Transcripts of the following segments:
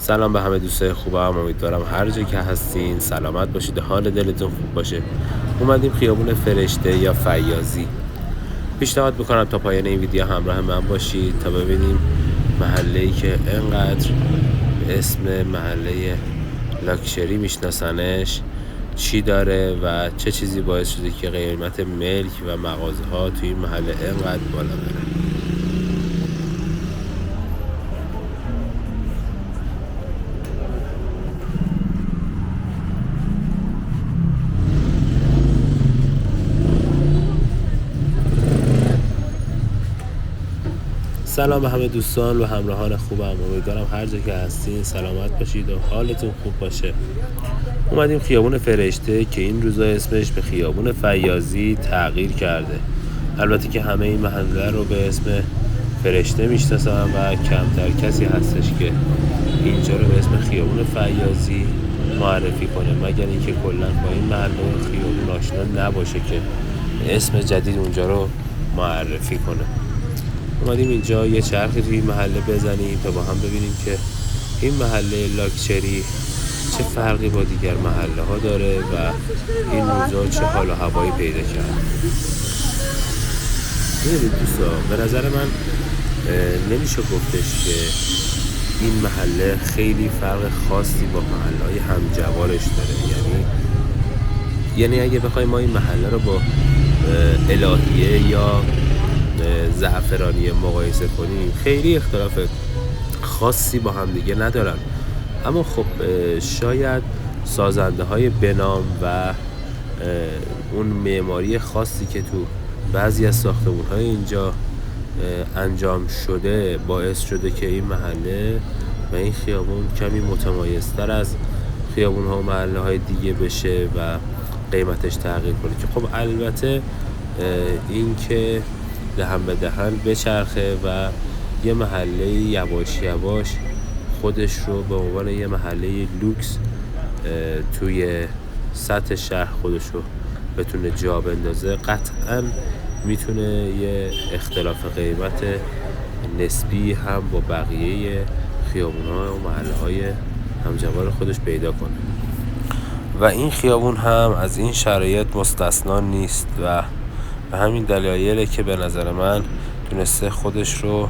سلام به همه دوستای خوبم، امیدوارم هر جا که هستین سلامت باشید و حال دلتون خوب باشه. اومدیم خیابون فرشته یا فیاضی. پیشنهاد میکنم تا پایان این ویدیو همراه من باشید تا ببینیم محله‌ای که انقدر به اسم محله لاکچری میشناسنش چی داره و چه چیزی باعث شده که قیمت ملک و مغازه ها توی این محله انقدر بالا بره. سلام به همه دوستان و همراهان خوبم، امیدوارم هر جا که هستین سلامت باشید و حالتون خوب باشه. اومدیم خیابون فرشته که این روزا اسمش به خیابون فیاضی تغییر کرده. البته که همه این محله رو به اسم فرشته میشناسن و کمتر کسی هستش که اینجا رو به اسم خیابون فیاضی معرفی کنه، مگر اینکه کلا با این محله خیابون آشنا نباشه که اسم جدید اونجا رو معرفی کنه. اومدیم اینجا یه چرخی توی محله بزنیم تا با هم ببینیم که این محله لاکچری چه فرقی با دیگر محله ها داره و این روزا چه حال و هوایی پیدا کرد. ببینید دوستا، به نظر من نمیشه گفتش که این محله خیلی فرق خاصی با محله های همجوارش داره. یعنی اگه بخوایم ما این محله رو با الهیه یا زعفرانی مقایسه کنیم خیلی اختلاف خاصی با هم دیگه ندارن، اما خب شاید سازنده های بنام و اون معماری خاصی که تو بعضی از ساختمون های اینجا انجام شده باعث شده که این محله و این خیابون کمی متمایزتر از خیابون ها و محله های دیگه بشه و قیمتش تغییر کنه، که خب البته این که دهن به دهن بچرخه و یه محله یواش یواش خودش رو به عنوان یه محله لوکس توی سطح شهر خودش رو بتونه جا بندازه، قطعاً میتونه یه اختلاف قیمت نسبی هم با بقیه خیابون‌ها و محله‌های همجوار خودش پیدا کنه و این خیابون هم از این شرایط مستثنا نیست و به همین دلایله که به نظر من تونسته خودش رو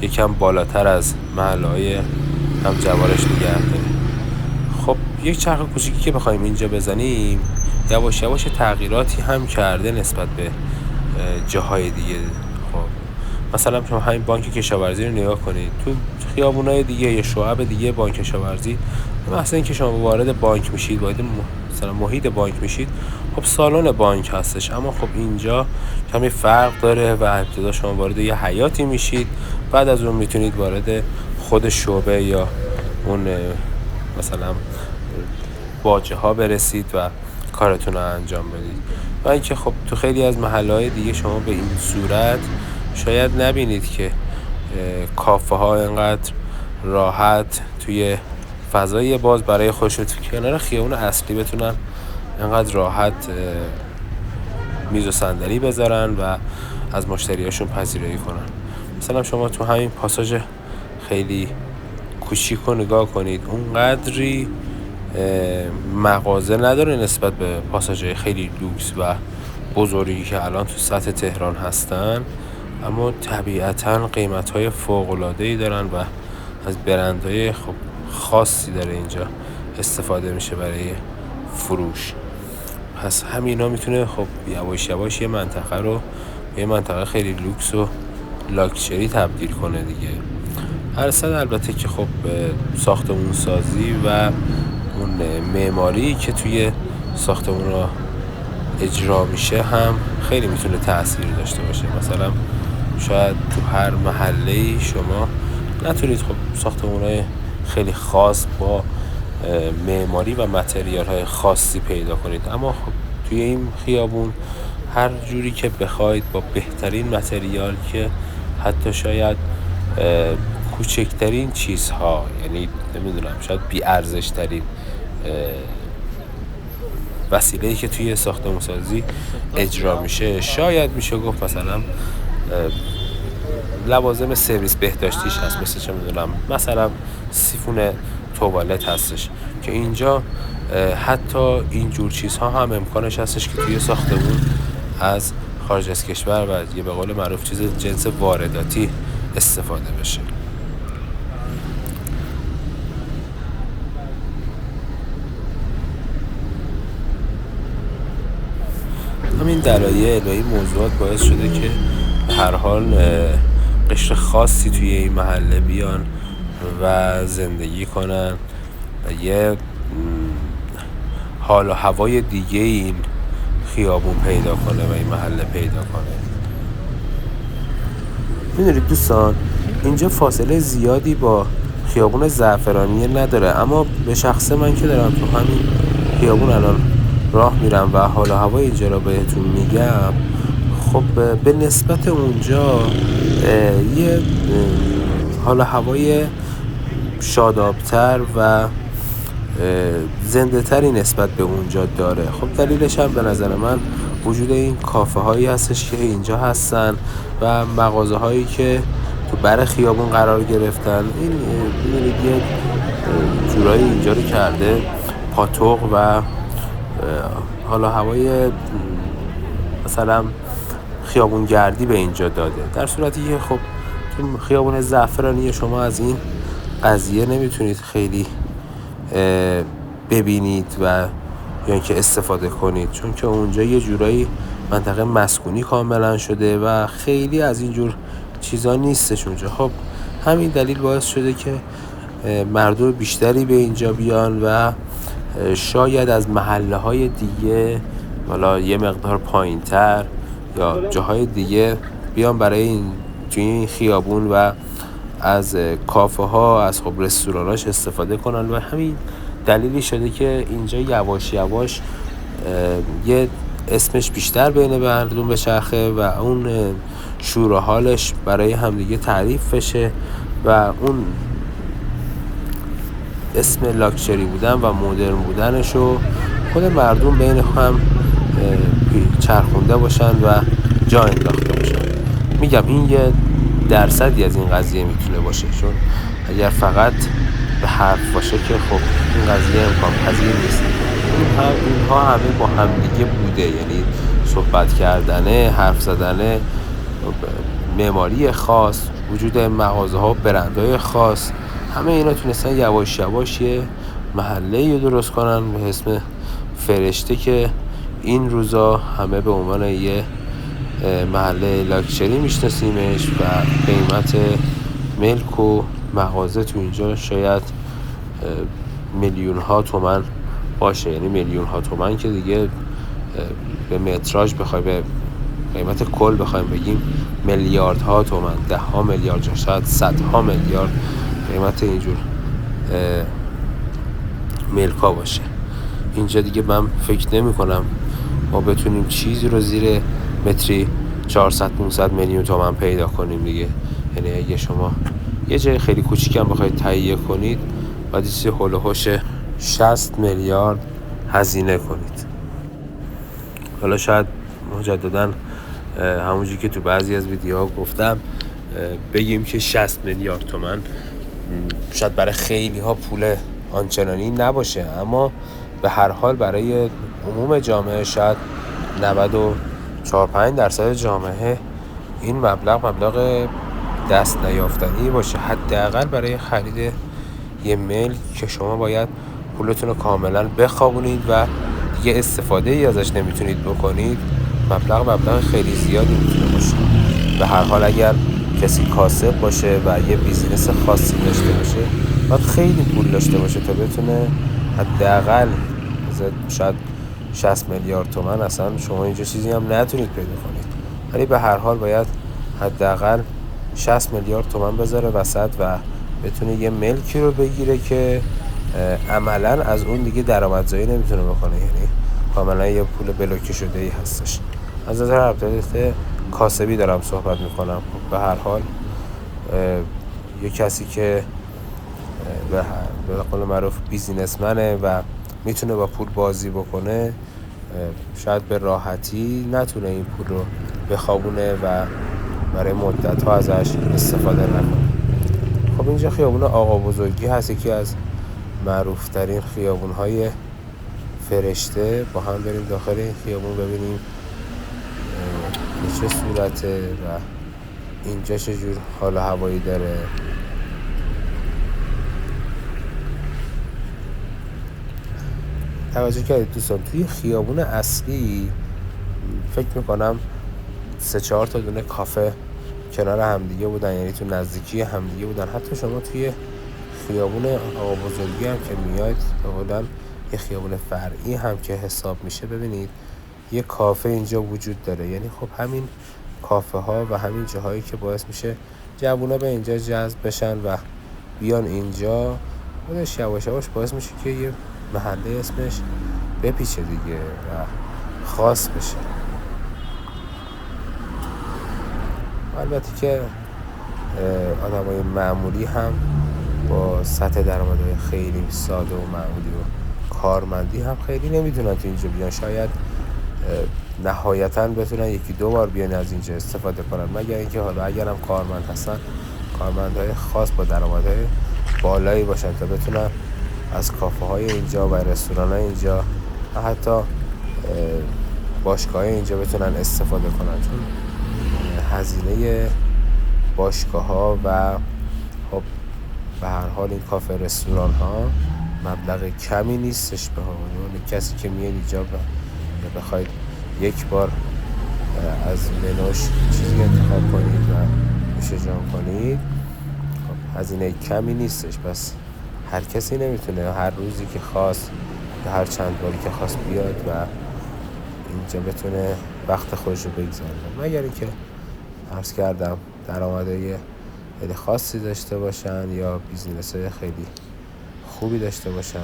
یکم بالاتر از محله‌های همجوارش نگه داره. خب یک چرخ کوچیکی که بخوایم اینجا بزنیم یواش یواش تغییراتی هم کرده نسبت به جاهای دیگه. خب مثلا شما همین بانک کشاورزی رو نگاه کنید، تو خیابونای دیگه یا شعب دیگه بانک کشاورزی مثلا اینکه شما وارد بانک میشید، وارد مثلا محیط بانک میشید، خب سالن بانک هستش، اما خب اینجا کمی فرق داره و ابتدا شما وارد یه حیاتی میشید، بعد از اون میتونید وارد خود شعبه یا اون مثلا باجه ها برسید و کارتون رو انجام بدید. و اینکه خب تو خیلی از محله‌های دیگه شما به این صورت شاید نبینید که کافه ها اینقدر راحت توی فضای باز برای خودشون تو کنار خیابون اصلی بتونن اینقدر راحت میز و صندلی بذارن و از مشتریاشون پذیرایی کنن. مثلا شما تو همین پاساژ خیلی کوچیک رو نگاه کنید، اونقدری مغازه نداره نسبت به پاساژهای خیلی لوکس و بزرگی که الان تو سطح تهران هستن، اما طبیعتاً قیمت‌های فوق‌العاده‌ای دارن و از برندهای خب خاصی داره اینجا استفاده میشه برای فروش. پس همینا میتونه خب یواش یواش یه منطقه رو یه منطقه خیلی لوکس و لاکچری تبدیل کنه دیگه. هرصد البته که خب ساختمون سازی و اون معماری که توی ساختمون رو اجرا میشه هم خیلی میتونه تأثیر داشته باشه. مثلا شاید تو هر محله‌ای شما نتونید خب ساختمون‌های خیلی خاص با معماری و متریال‌های خاصی پیدا کنید، اما خب توی این خیابون هر جوری که بخواید با بهترین متریال که حتی شاید کوچکترین چیزها، یعنی نمیدونم شاید بی ارزش ترین وسیله‌ای که توی ساختمون سازی اجرا میشه، شاید میشه گفت مثلا لوازم سرویس بهداشتیش هست، مثل چه میدونم مثلا سیفون توالت هستش که اینجا حتی اینجور چیزها هم امکانش هستش که توی ساختمون از خارج از کشور و یه به قول معروف چیز جنس وارداتی استفاده بشه. همین دلایل و این موضوعات باعث شده که به هر حال قشر خاصی توی این محله بیان و زندگی کنن و یه حال و هوای دیگه این خیابون پیدا کنه و این محله پیدا کنه. میدونید دوستان، اینجا فاصله زیادی با خیابون زعفرانی نداره، اما به شخص من که دارم تو همین خیابون الان راه میرم و حال و هوای اینجا رو بهتون میگم، خب به نسبت اونجا یه حال و هوای شادابتر و زنده تری نسبت به اونجا داره. خب دلیلش هم به نظر من وجود این کافه هایی هستش که اینجا هستن و مغازه هایی که تو بر خیابون قرار گرفتن. این یه جورایی اینجا رو کرده پاتوق و حالا هوای مثلا خیابون گردی به اینجا داده، در صورتی که خب تو خیابون زعفرانی شما از این قضیه نمیتونید خیلی ببینید و یا اینکه استفاده کنید، چون که اونجا یه جورایی منطقه مسکونی کاملا شده و خیلی از اینجور چیزا نیستش اونجا. خب همین دلیل باعث شده که مردم بیشتری به اینجا بیان و شاید از محله های دیگه حالا یه مقدار پایین تر یا جاهای دیگه بیان برای این توی این خیابون و از کافه ها از خب رستوراناش استفاده کنن و همین دلیلی شده که اینجا یواش یواش یه اسمش بیشتر بین مردم بچرخه و اون شور و حالش برای همدیگه تعریف بشه و اون اسم لاکچری بودن و مدرن بودنشو خود مردم بین هم چرخونده باشن و جا انداخته باشن. میگم این یه درصدی از این قضیه میتونه باشه، چون اگر فقط به حرف باشه که خب این قضیه امکان پذیر نیست. اینها همه با همدیگه بوده، یعنی صحبت کردنه، حرف زدنه، معماری خاص، وجود مغازه ها، برندهای خاص، همه اینا تونستن یواش یواش یه محله رو درست کنن به اسم فرشته که این روزا همه به عنوان یه محله لاکچری میشناسیمش و قیمت ملک و مغازه تو اینجا شاید میلیون ها تومن باشه. یعنی میلیون ها تومن که دیگه به متراژ بخوای به قیمت کل بخوایم بگیم میلیاردها تومن، 10 میلیارد، شاید 100 میلیارد قیمت اینجور ملکا باشه. اینجا دیگه من فکر نمی کنم ما بتونیم چیزی رو زیر متری 400-500 میلیون تومن پیدا کنیم دیگه. یعنی اگه شما یه جای خیلی کوچیکم بخواید تهیه کنید باید چیزی هول و هوش 60 میلیارد هزینه کنید. حالا شاید مجدداً همونجوری که تو بعضی از ویدیوها گفتم بگیم که 60 میلیارد تومن شاید برای خیلی ها پول آنچنانی نباشه، اما به هر حال برای عموم جامعه شاید 94-5% جامعه این مبلغ دست نیافتنی باشه، حداقل برای خرید یه ملک که شما باید پولتون رو کاملا بخوابونید و دیگه استفاده ای ازش نمیتونید بکنید. مبلغ خیلی زیادی میتونه باشه. به هر حال اگر کسی کاسب باشه و یه بیزینس خاصی داشته باشه باید خیلی پول داشته باشه تا بتونه حداقل شاید 60 میلیارد تومن اصلا شما اینجا چیزی هم نتونید پیدا کنید، ولی به هر حال باید حداقل 60 میلیارد تومن بذاره وسط و بتونه یه ملکی رو بگیره که عملا از اون دیگه درآمدزایی نمیتونه بکنه. یعنی کاملا یه پول بلوکه شده ای هستش. از نظر البته کاسبی دارم صحبت میکنم. به هر حال یه کسی که به قول معروف بیزینسمنه و میتونه با پول بازی بکنه شاید به راحتی نتونه این پول رو بخوابونه و برای مدت ها ازش استفاده نکنه. خب اینجا خیابون آقا بزرگی هست، یکی از معروفترین خیابون‌های فرشته با هم بریم داخل این خیابون ببینیم به چه صورته و اینجا چجور حال و هوایی داره. توجه کردید دوستان توی خیابون اصلی فکر میکنم 3-4 تا دونه کافه کنار همدیگه بودن، یعنی تو نزدیکی همدیگه بودن. حتی شما توی خیابون آقا بزرگی هم که میاید حالا یه خیابون فرعی هم که حساب میشه، ببینید یه کافه اینجا وجود داره. یعنی خب همین کافه ها و همین جاهایی که باعث میشه جوونا به اینجا جذب بشن و بیان اینجا، خودش یواش یواش باعث میشه که یه محله اسمش بپیچه دیگه و خاص بشه. البته که آدمای معمولی هم با سطح درآمدهای خیلی ساده و معمولی و کارمندی هم خیلی نمیتونن تو اینجا بیان. شاید نهایتاً بتونن 1-2 بار بیان از اینجا استفاده کنن، مگر اینکه حالا اگرم کارمند هستن کارمندهای خاص با درآمدهای بالایی باشن تا بتونن از کافه های اینجا و رستوران های اینجا و حتی باشگاه اینجا بتونن استفاده کنن. چون هزینه باشگاه ها و خب به هر حال این کافه رستوران ها مبلغ کمی نیستش به اون کسی که میاد اینجا بخواید یک بار از منوش چیزی انتخاب کنید و نوش جان کنید. خب هزینه کمی نیستش، بس هر کسی نمیتونه هر روزی که خواست یا هر چند باری که خواست بیاد و اینجا بتونه وقت خودش رو بگذاره، مگر اینکه عرض کردم درآمدهای خیلی خاصی داشته باشن یا بیزینس خیلی خوبی داشته باشن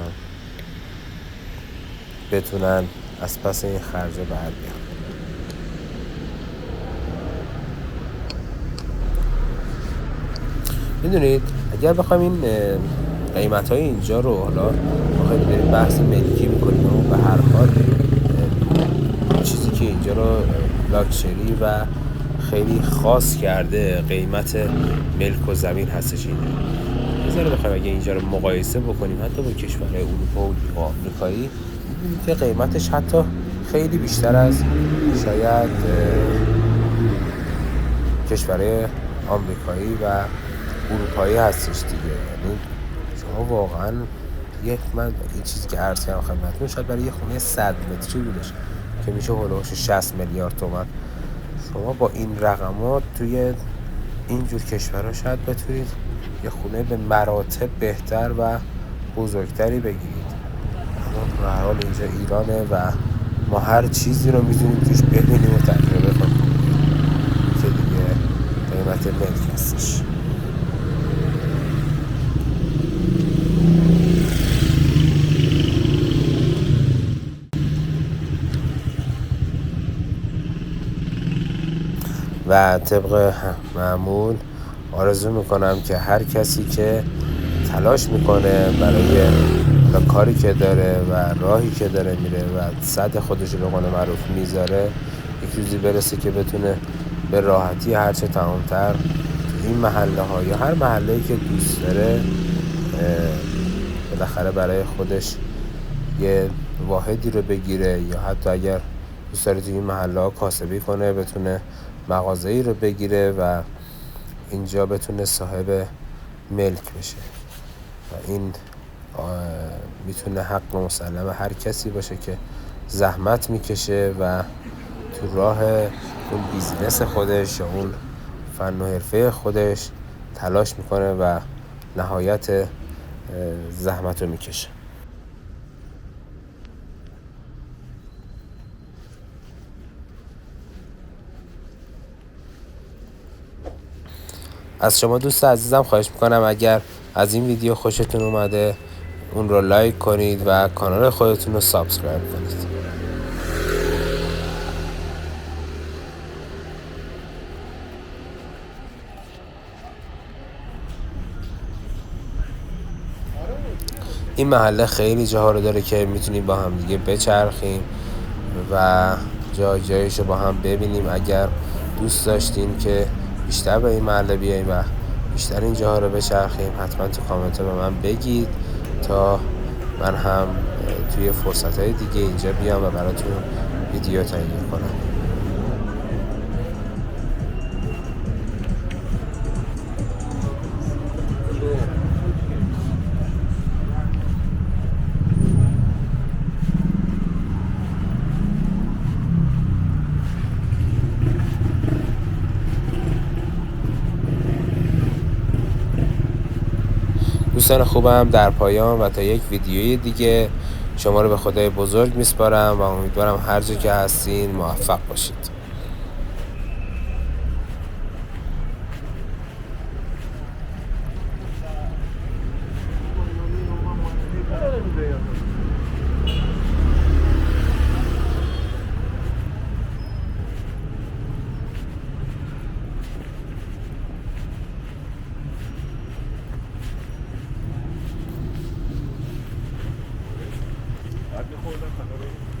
بتونن از پس این خرجه بر بیان. میدونید اگر بخوایم این قیمت‌های اینجا رو حالا بخوایم بریم بحث ملکی میکنیم و به هر حال چیزی که اینجا رو لاکچری و خیلی خاص کرده قیمت ملک و زمین هستش. اینه بذاره بخوایم اگه اینجا رو مقایسه بکنیم حتی با کشورهای اروپا و آمریکایی، می‌بینید که قیمتش حتی خیلی بیشتر از شاید کشورهای آمریکایی و اروپایی هستش دیگه. یعنی شما واقعا من این چیزی که عرض کردم خدمتتون شاید برای یه خونه 100 متری بودش که میشه هولوش 60 میلیارد تومان، شما با این رقمات توی اینجور کشورها شاید بتونید یه خونه به مراتب بهتر و بزرگتری بگیرید. اما به هر حال اینجا ایرانه و ما هر چیزی رو میتونیم توش ببینیم و تجربه کنیم که دیگه قیمت ملک هستش. و طبق معمول آرزو میکنم که هر کسی که تلاش میکنه برای کاری که داره و راهی که داره میره و سد خودش رو به قول معروف میذاره، یک روزی برسه که بتونه به راحتی هرچه تمامتر این محله ها یا هر محله‌ای که دوست داره بالاخره برای خودش یه واحدی رو بگیره، یا حتی اگر دوست داره توی این محله ها کاسبی کنه بتونه مغازه‌ای رو بگیره و اینجا بتونه صاحب ملک بشه. و این میتونه حق مسلم هر کسی باشه که زحمت میکشه و تو راه اون بیزینس خودش یا اون فن و حرفه خودش تلاش میکنه و نهایت زحمت رو میکشه. از شما دوست عزیزم خواهش میکنم اگر از این ویدیو خوشتون اومده اون رو لایک کنید و کانال خودتون رو سابسکرایب کنید. این محله خیلی جاها رو داره که میتونیم با هم دیگه بچرخیم و جایشو با هم ببینیم. اگر دوست داشتین که بیشتر به این محله بیاییم و بیشتر این جاها رو بچرخیم حتما تو کامنت به من بگید تا من هم توی فرصتهای دیگه اینجا بیام و براتون ویدیو تهیه کنم. دوستان خوبم، در پایان و تا یک ویدیوی دیگه شما رو به خدای بزرگ میسپارم و امیدوارم هر جا که هستین موفق باشید. بعد می‌خوردم